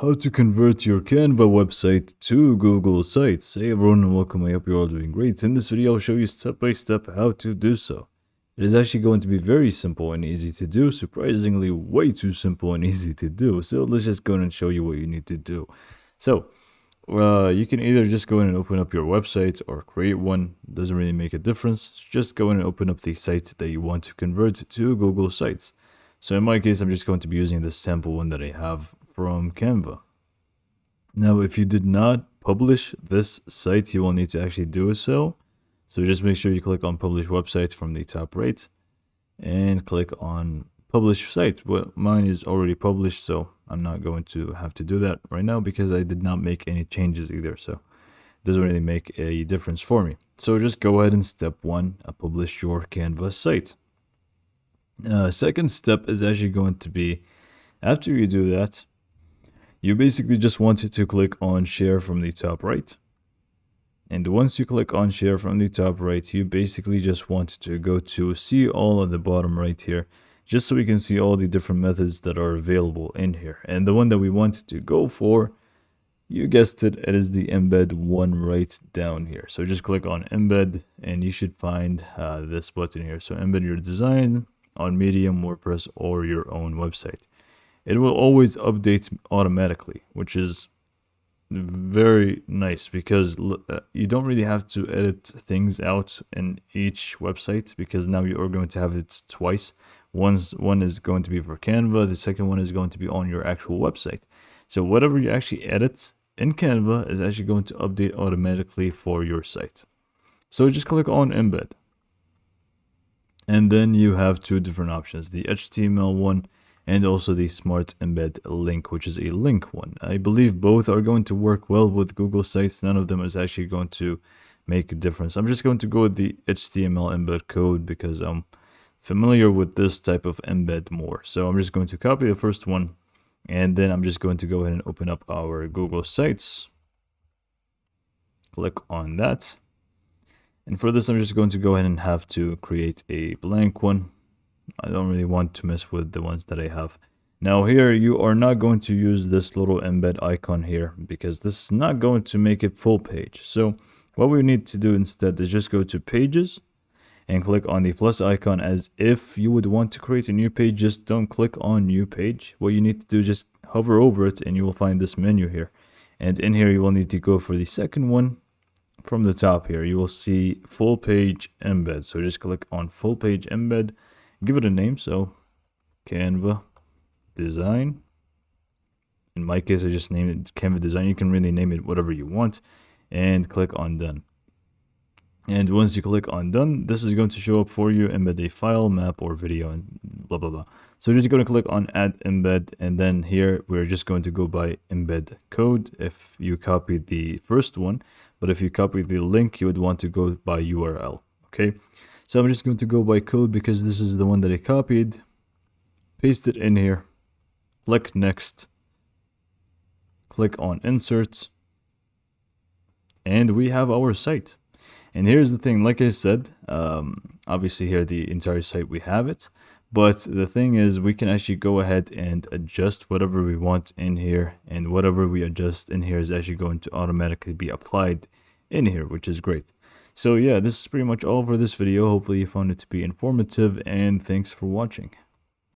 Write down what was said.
How to convert your Canva website to Google Sites. Hey everyone and welcome, I hope you're all doing great. In this video I'll show you step by step how to do so. It is actually going to be very simple and easy to do, surprisingly way too simple and easy to do. So let's just go and show you what you need to do. So you can either just go in and open up your website or create one, doesn't really make a difference. Just go in and open up the site that you want to convert to Google Sites. So in my case I'm just going to be using this sample one that I have from Canva. Now, if you did not publish this site, you will need to actually do so. So just make sure you click on publish website from the top right and click on publish site. Well, mine is already published, so I'm not going to have to do that right now because I did not make any changes either. So it doesn't really make a difference for me. So just go ahead and step one, publish your Canva site. Second step is actually going to be, after you do that, you basically just want to click on share from the top right. And once you click on share from the top right, you basically just want to go to see all at the bottom right here, just so we can see all the different methods that are available in here. And the one that we want to go for, you guessed it, it is the embed one right down here. So just click on embed and you should find this button here. So embed your design on Medium, WordPress, or your own website. It will always update automatically, which is very nice because you don't really have to edit things out in each website, because now you are going to have it twice. One is going to be for Canva, the second one is going to be on your actual website. So whatever you actually edit in Canva is actually going to update automatically for your site. So just click on embed. And then you have two different options, the HTML one and also the smart embed link, which is a link one. I believe both are going to work well with Google Sites. None of them is actually going to make a difference. I'm just going to go with the HTML embed code because I'm familiar with this type of embed more. So I'm just going to copy the first one, and then I'm just going to go ahead and open up our Google Sites. Click on that. And for this, I'm just going to go ahead and have to create a blank one. I don't really want to mess with the ones that I have. Now here, you are not going to use this little embed icon here because this is not going to make it full page. So what we need to do instead is just go to pages and click on the plus icon as if you would want to create a new page. Just don't click on new page. What you need to do is just hover over it and you will find this menu here. And in here, you will need to go for the second one from the top here. You will see full page embed. So just click on full page embed. Give it a name, so Canva design. In my case, I just named it Canva design. You can really name it whatever you want, and click on done. And once you click on done, this is going to show up for you, embed a file, map, or video, and blah blah blah. So you're just going to click on add embed, and then here we're just going to go by embed code if you copied the first one, but if you copy the link, you would want to go by URL. Okay. So I'm just going to go by code because this is the one that I copied. Paste it in here. Click next. Click on insert. And we have our site. And here's the thing, like I said, obviously here the entire site we have it. But the thing is, we can actually go ahead and adjust whatever we want in here. And whatever we adjust in here is actually going to automatically be applied in here, which is great. So yeah, this is pretty much all for this video. Hopefully you found it to be informative, and thanks for watching.